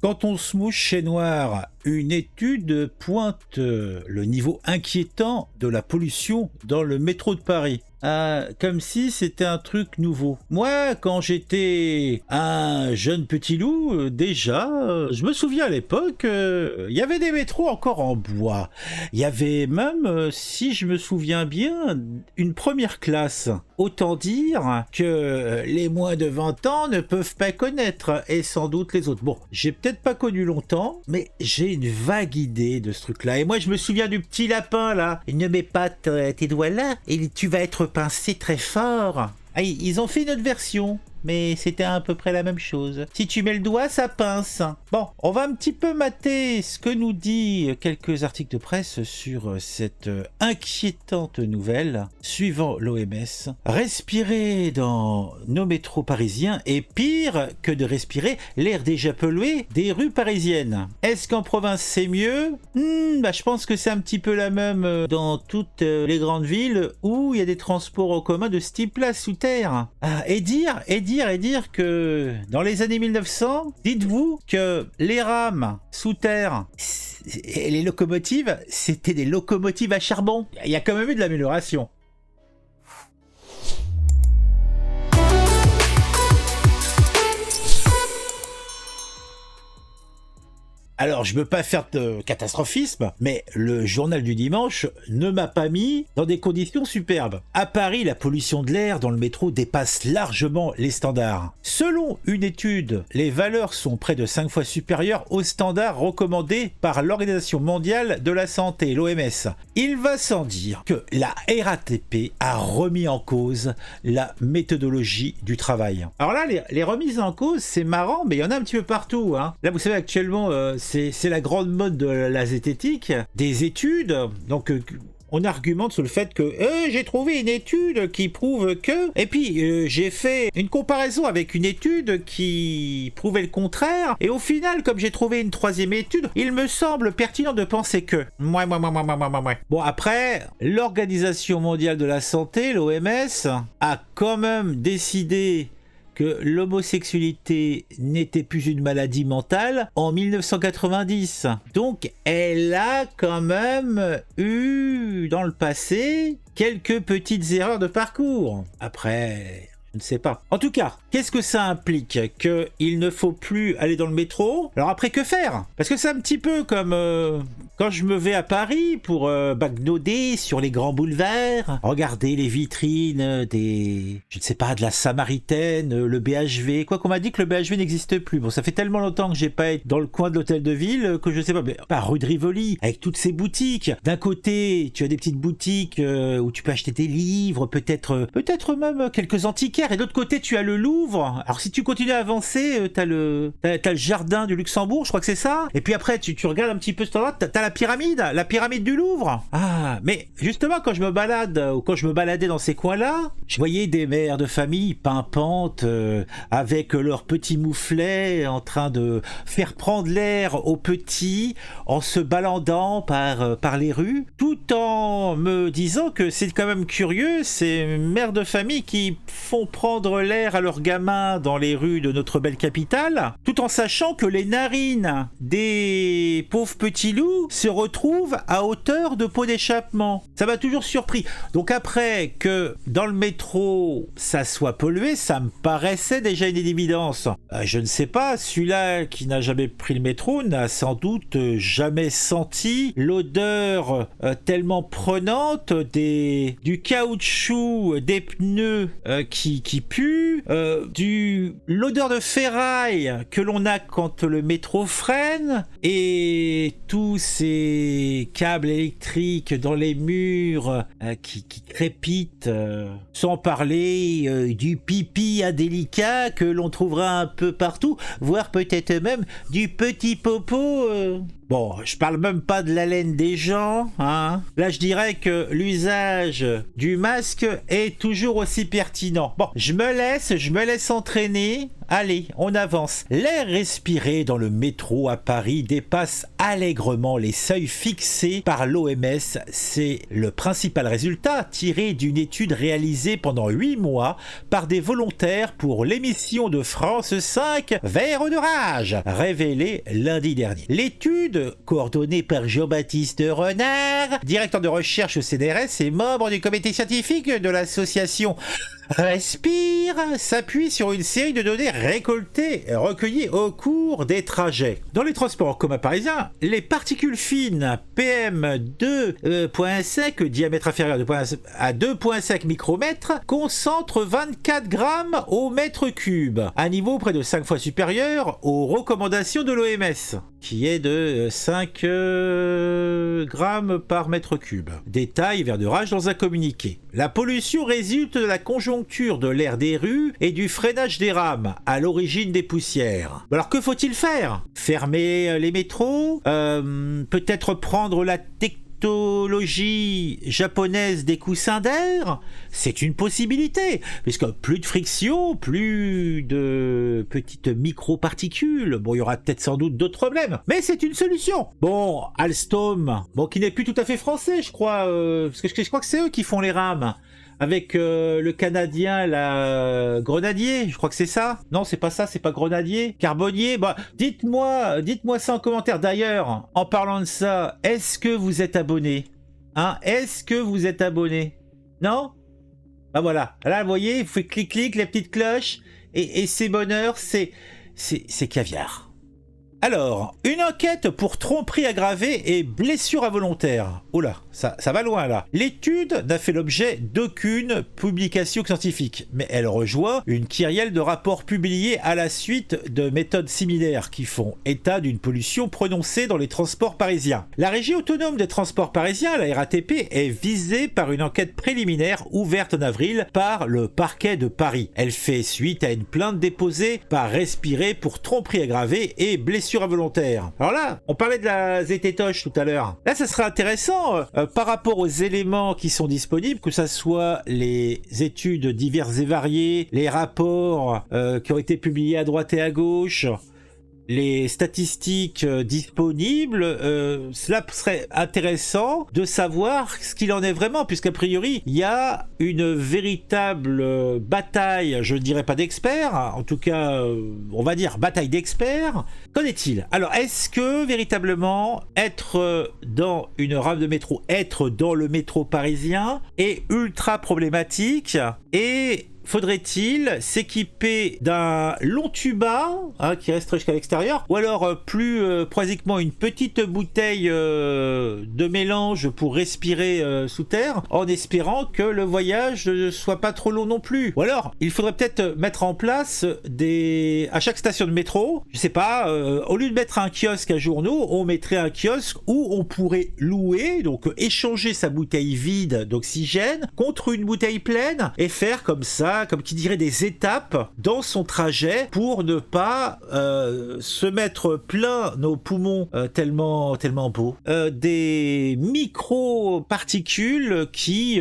Quand on se mouche chez Noir, une étude pointe le niveau inquiétant de la pollution dans le métro de Paris. Comme si c'était un truc nouveau. Moi, quand j'étais un jeune petit loup, déjà, je me souviens à l'époque, il y avait des métros encore en bois. Il y avait même, si je me souviens bien, une première classe. Autant dire que les moins de 20 ans ne peuvent pas connaître, et sans doute les autres. Bon, j'ai peut-être pas connu longtemps, mais j'ai une vague idée de ce truc-là. Et moi, je me souviens du petit lapin, là. Ne mets pas tes doigts là, et tu vas être pincé très fort. Ah, ils ont fait une autre version, mais c'était à peu près la même chose. Si tu mets le doigt, ça pince. Bon, on va un petit peu mater ce que nous dit quelques articles de presse sur cette inquiétante nouvelle. Suivant l'OMS, respirer dans nos métros parisiens est pire que de respirer l'air déjà pollué des rues parisiennes. Est-ce qu'en province c'est mieux? Je pense que c'est un petit peu la même dans toutes les grandes villes où il y a des transports en commun de ce type-là sous terre. Et dire que dans les années 1900, dites-vous que les rames sous terre et les locomotives, c'était des locomotives à charbon. Il y a quand même eu de l'amélioration. Alors, je veux pas faire de catastrophisme, mais le journal du dimanche ne m'a pas mis dans des conditions superbes. À Paris, la pollution de l'air dans le métro dépasse largement les standards. Selon une étude, les valeurs sont près de 5 fois supérieures aux standards recommandés par l'Organisation mondiale de la santé, l'OMS. Il va sans dire que la RATP a remis en cause la méthodologie du travail. Alors là, les remises en cause, c'est marrant, mais il y en a un petit peu partout. Là, vous savez, actuellement, c'est la grande mode de la zététique, des études, donc on argumente sur le fait que j'ai trouvé une étude qui prouve que... Et puis j'ai fait une comparaison avec une étude qui prouvait le contraire, et au final, comme j'ai trouvé une troisième étude, il me semble pertinent de penser que... Bon, après, l'Organisation mondiale de la santé, l'OMS, a quand même décidé que l'homosexualité n'était plus une maladie mentale en 1990. Donc elle a quand même eu dans le passé quelques petites erreurs de parcours. Après, je ne sais pas. En tout cas, qu'est-ce que ça implique? Qu'il ne faut plus aller dans le métro? Alors après, que faire? Parce que c'est un petit peu comme quand je me vais à Paris pour bagnauder sur les grands boulevards, regarder les vitrines des... je ne sais pas, de la Samaritaine, le BHV. Quoi qu'on m'a dit que le BHV n'existe plus. Bon, ça fait tellement longtemps que j'ai pas été dans le coin de l'hôtel de ville que je sais pas. Mais rue de Rivoli, avec toutes ces boutiques. D'un côté, tu as des petites boutiques où tu peux acheter des livres, peut-être même quelques antiquaires. Et de l'autre côté, tu as le Louvre. Alors si tu continues à avancer, t'as le jardin du Luxembourg, je crois que c'est ça. Et puis après, tu regardes un petit peu cet endroit, t'as la pyramide du Louvre. Ah, mais justement, quand je me balade, ou quand je me baladais dans ces coins-là, je voyais des mères de famille pimpantes, avec leurs petits mouflets, en train de faire prendre l'air aux petits, en se baladant par les rues, tout en me disant que c'est quand même curieux, ces mères de famille qui font prendre l'air à leurs gamins dans les rues de notre belle capitale, tout en sachant que les narines des pauvres petits loups se retrouvent à hauteur de pot d'échappement. Ça m'a toujours surpris. Donc après que dans le métro ça soit pollué, ça me paraissait déjà une évidence. Je ne sais pas, celui-là qui n'a jamais pris le métro n'a sans doute jamais senti l'odeur tellement prenante du caoutchouc, des pneus qui pue, l'odeur de ferraille que l'on a quand le métro freine, et tous ces câbles électriques dans les murs qui crépitent, sans parler du pipi indélicat que l'on trouvera un peu partout, voire peut-être même du petit popo Bon, je parle même pas de l'haleine des gens, hein. Là, je dirais que l'usage du masque est toujours aussi pertinent. Bon, je me laisse entraîner. Allez, on avance. L'air respiré dans le métro à Paris dépasse allègrement les seuils fixés par l'OMS. C'est le principal résultat tiré d'une étude réalisée pendant 8 mois par des volontaires pour l'émission de France 5 Vert de rage, révélée lundi dernier. L'étude, coordonnée par Jean-Baptiste Renard, directeur de recherche au CNRS et membre du comité scientifique de l'association Respire, s'appuie sur une série de données récoltées et recueillies au cours des trajets. Dans les transports en commun parisiens, les particules fines PM2.5, diamètre inférieur à 2.5 micromètres, concentrent 24 grammes au mètre cube, un niveau près de 5 fois supérieur aux recommandations de l'OMS, qui est de 5 grammes par mètre cube. Détail vers de rage dans un communiqué. La pollution résulte de la conjoncture de l'air des rues et du freinage des rames, à l'origine des poussières. Alors que faut-il faire? Fermer les métros? Peut-être prendre la technologie japonaise des coussins d'air? C'est une possibilité, puisque plus de friction, plus de petites micro-particules. Bon, il y aura peut-être sans doute d'autres problèmes, mais c'est une solution. Bon, Alstom, qui n'est plus tout à fait français, je crois, parce que je crois que c'est eux qui font les rames. Avec le Canadien, la Grenadier, je crois que c'est ça. Non, c'est pas ça, c'est pas Grenadier. Carbonnier, dites-moi ça en commentaire. D'ailleurs, en parlant de ça, est-ce que vous êtes abonné? Hein? Est-ce que vous êtes abonné? Non? Ah voilà, là vous voyez, vous faites clic-clic, les petites cloches, et c'est bonheur, c'est caviar. Alors, une enquête pour tromperie aggravée et blessure involontaire. Oh là, ça va loin là. L'étude n'a fait l'objet d'aucune publication scientifique, mais elle rejoint une kyrielle de rapports publiés à la suite de méthodes similaires qui font état d'une pollution prononcée dans les transports parisiens. La Régie autonome des transports parisiens, la RATP, est visée par une enquête préliminaire ouverte en avril par le parquet de Paris. Elle fait suite à une plainte déposée par Respirer pour tromperie aggravée et blessure involontaire. Alors là, on parlait de la zététoche tout à l'heure. Là, ça serait intéressant par rapport aux éléments qui sont disponibles, que ça soit les études diverses et variées, les rapports qui ont été publiés à droite et à gauche, les statistiques disponibles, cela serait intéressant de savoir ce qu'il en est vraiment, puisqu'a priori, il y a une véritable bataille, je ne dirais pas d'experts, en tout cas, on va dire bataille d'experts. Qu'en est-il? Alors, est-ce que véritablement être dans une rame de métro, être dans le métro parisien est ultra problématique et faudrait-il s'équiper d'un long tuba qui resterait jusqu'à l'extérieur, ou alors plus pratiquement une petite bouteille de mélange pour respirer sous terre, en espérant que le voyage ne soit pas trop long non plus. Ou alors, il faudrait peut-être mettre en place à chaque station de métro, je sais pas, au lieu de mettre un kiosque à journaux, on mettrait un kiosque où on pourrait louer, donc échanger sa bouteille vide d'oxygène contre une bouteille pleine et faire comme ça, comme qui dirait des étapes dans son trajet pour ne pas se mettre plein nos poumons tellement beaux. Des micro-particules qui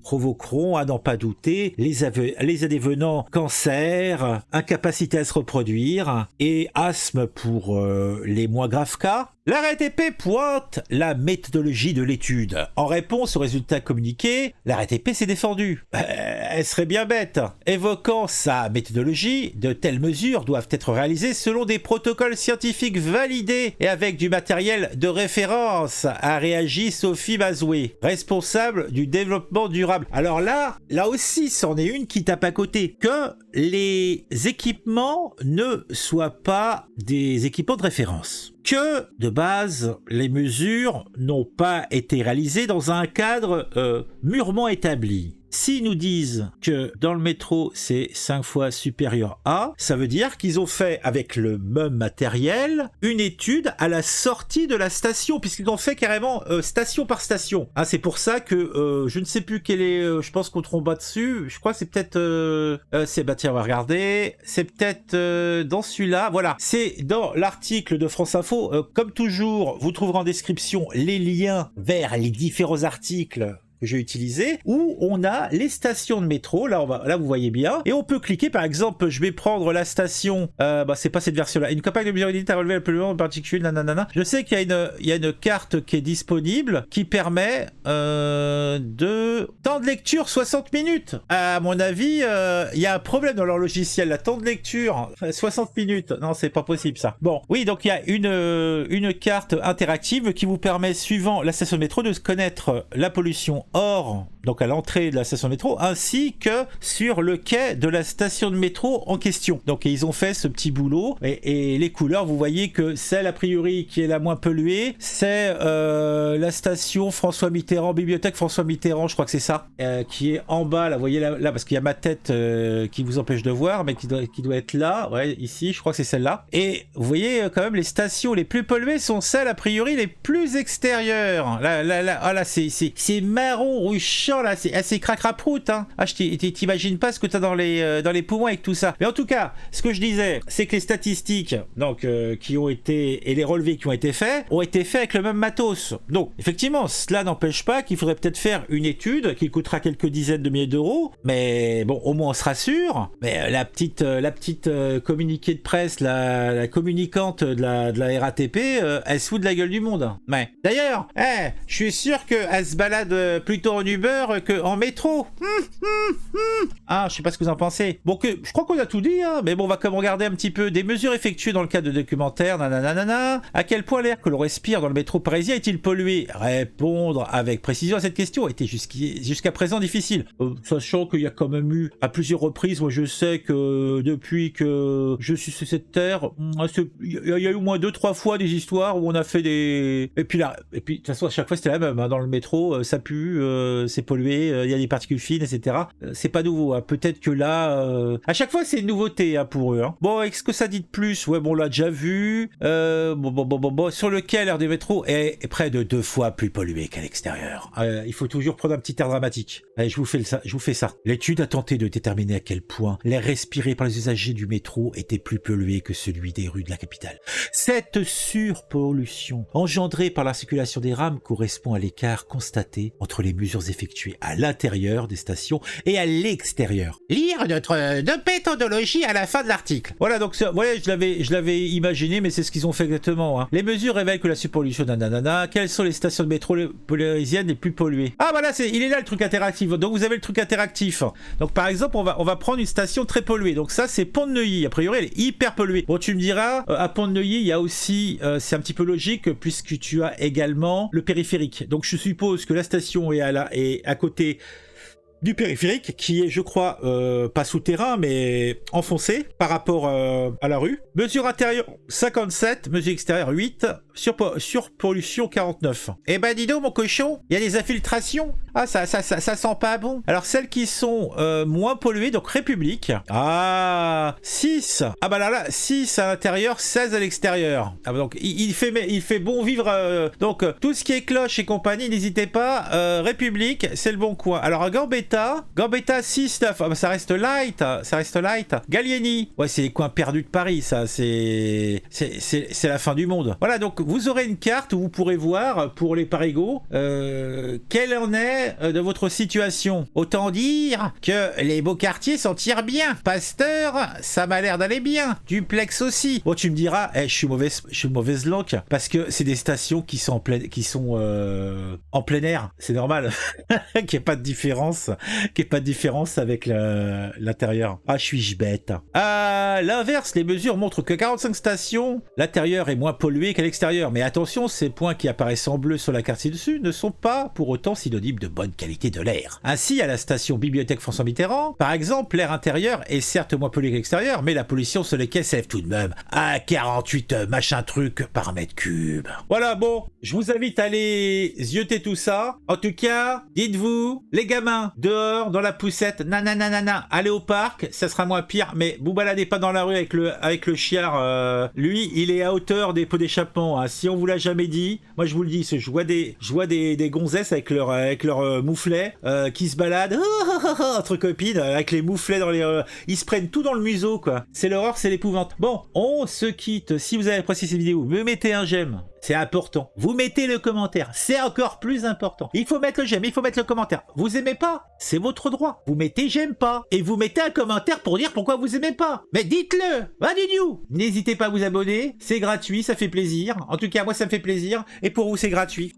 provoqueront, à n'en pas douter, les adévenants cancer, incapacité à se reproduire et asthme pour les moins graves cas. La RATP pointe la méthodologie de l'étude. En réponse aux résultats communiqués, la RATP s'est défendue. Elle serait bien bête. Évoquant sa méthodologie, de telles mesures doivent être réalisées selon des protocoles scientifiques validés et avec du matériel de référence, a réagi Sophie Mazoué, responsable du développement durable. Alors là aussi, c'en est une qui tape à côté. Que les équipements ne soient pas des équipements de référence. Que, de base, les mesures n'ont pas été réalisées dans un cadre mûrement établi. s'ils nous disent que dans le métro c'est 5 fois supérieur à, ça veut dire qu'ils ont fait avec le même matériel une étude à la sortie de la station, puisqu'ils ont fait carrément station par station. Hein, c'est pour ça que je ne sais plus quel est, je pense qu'on tombe dessus, je crois que c'est peut-être, bah tiens, on va regarder, c'est peut-être dans celui-là, voilà, c'est dans l'article de France Info, comme toujours, vous trouverez en description les liens vers les différents articles que j'ai utilisé, où on a les stations de métro, là vous voyez bien, et on peut cliquer, par exemple, je vais prendre la station, c'est pas cette version-là, une campagne de mesures inédites à relever le plus loin en particulier, nanana. Je sais qu'il y a une carte qui est disponible, qui permet de temps de lecture 60 minutes. À mon avis, il y a un problème dans leur logiciel, la temps de lecture 60 minutes, non c'est pas possible ça. Bon, oui, donc il y a une carte interactive qui vous permet, suivant la station de métro, de connaître la pollution hors, donc à l'entrée de la station de métro, ainsi que sur le quai de la station de métro en question. Donc ils ont fait ce petit boulot, et les couleurs, vous voyez que celle a priori qui est la moins polluée, c'est la station François Mitterrand, bibliothèque François Mitterrand, je crois que c'est ça, qui est en bas, là, vous voyez là parce qu'il y a ma tête qui vous empêche de voir, mais qui doit être là, ouais, ici, je crois que c'est celle-là. Et vous voyez quand même les stations les plus polluées sont celles a priori les plus extérieures. Là, c'est marron ruchant là, c'est assez cracraproute, hein. Ah, t'imagines pas ce que t'as dans les poumons avec tout ça. Mais en tout cas, ce que je disais, c'est que les statistiques, donc qui ont été, et les relevés qui ont été faits avec le même matos. Donc, effectivement, cela n'empêche pas qu'il faudrait peut-être faire une étude qui coûtera quelques dizaines de milliers d'euros, mais bon, au moins on sera sûr. Mais la petite communiqué de presse, la communicante de la RATP, elle se fout de la gueule du monde. Ouais. D'ailleurs, je suis sûr qu'elle se balade plutôt en Uber qu'en métro. Ah, je sais pas ce que vous en pensez. Bon, je crois qu'on a tout dit, hein, mais bon, on va comme regarder un petit peu des mesures effectuées dans le cadre de documentaires, nanana. À quel point l'air que l'on respire dans le métro parisien est-il pollué? Répondre avec précision à cette question était jusqu'à présent difficile. Sachant qu'il y a quand même eu, à plusieurs reprises, moi je sais que depuis que je suis sur cette terre, il y a eu au moins 2-3 fois des histoires où on a fait des... Et puis de toute façon, à chaque fois c'était la même, hein, dans le métro, ça pue, c'est pollué, il y a des particules fines, etc. C'est pas nouveau, hein. Peut-être que là, à chaque fois c'est une nouveauté, hein, pour eux. Hein. Bon, est-ce que ça dit de plus? Ouais, bon, on l'a déjà vu. Bon, sur lequel l'air des métros est près de 2 fois plus pollué qu'à l'extérieur. Il faut toujours prendre un petit air dramatique. Allez, je vous fais ça. L'étude a tenté de déterminer à quel point l'air respiré par les usagers du métro était plus pollué que celui des rues de la capitale. Cette surpollution engendrée par la circulation des rames correspond à l'écart constaté entre les mesures effectuées à l'intérieur des stations et à l'extérieur. Lire notre méthodologie à la fin de l'article. Voilà, donc voilà, je l'avais imaginé, mais c'est ce qu'ils ont fait exactement. Hein. Les mesures révèlent que la surpollution nanana. Quelles sont les stations de métro parisiennes les plus polluées? Ah voilà, il est là le truc interactif. Donc vous avez le truc interactif. Donc par exemple, on va prendre une station très polluée. Donc ça, c'est Pont-de-Neuilly. A priori, elle est hyper polluée. Bon, tu me diras, à Pont-de-Neuilly, il y a aussi, c'est un petit peu logique puisque tu as également le périphérique. Donc je suppose que la station est à côté du périphérique, qui est, je crois, pas souterrain, mais enfoncé par rapport à la rue. Mesure intérieure 57, mesure extérieure 8, surpollution 49. Eh ben dis donc mon cochon, il y a des infiltrations. Ah, ça sent pas bon. Alors celles qui sont moins polluées, donc République. Ah, 6. Ah bah là, 6 à l'intérieur, 16 à l'extérieur. Ah bah donc il fait bon vivre. Donc tout ce qui est cloche et compagnie, n'hésitez pas. République, c'est le bon coin. Alors à Gambetta 6, 9. Ah bah ça reste light. Gallieni. Ouais, c'est les coins perdus de Paris, ça. C'est la fin du monde. Voilà, donc vous aurez une carte où vous pourrez voir, pour les parigots, quelle en est de votre situation. Autant dire que les beaux quartiers s'en tirent bien. Pasteur, ça m'a l'air d'aller bien. Duplex aussi. Bon, tu me diras, je suis mauvaise langue, parce que c'est des stations qui sont en plein air. C'est normal. Qu'il n'y ait pas de différence avec l'intérieur. Ah, suis-je bête. À l'inverse, les mesures montrent que 45 stations, l'intérieur est moins pollué qu'à l'extérieur. Mais attention, ces points qui apparaissent en bleu sur la carte ci-dessus ne sont pas pour autant synonymes de bonne qualité de l'air. Ainsi, à la station Bibliothèque François Mitterrand, par exemple, l'air intérieur est certes moins pollué que l'extérieur, mais la pollution sur les quais s'élève tout de même à 48 machin truc par mètre cube. Voilà, bon, je vous invite à aller zioter tout ça. En tout cas, dites-vous, les gamins de dehors, dans la poussette, nanana, allez au parc, ça sera moins pire, mais vous baladez pas dans la rue avec le chiard, lui, il est à hauteur des pots d'échappement, hein. Si on vous l'a jamais dit, moi je vous le dis, je vois des gonzesses avec leur mouflet, qui se baladent, entre copines, avec les mouflets dans les... ils se prennent tout dans le museau, quoi. C'est l'horreur, c'est l'épouvante. Bon, on se quitte. Si vous avez apprécié cette vidéo, me mettez un j'aime. C'est important. Vous mettez le commentaire. C'est encore plus important. Il faut mettre le j'aime, il faut mettre le commentaire. Vous aimez pas? C'est votre droit. Vous mettez j'aime pas. Et vous mettez un commentaire pour dire pourquoi vous aimez pas. Mais dites-le. Va du dieu. N'hésitez pas à vous abonner. C'est gratuit, ça fait plaisir. En tout cas, moi, ça me fait plaisir. Et pour vous, c'est gratuit.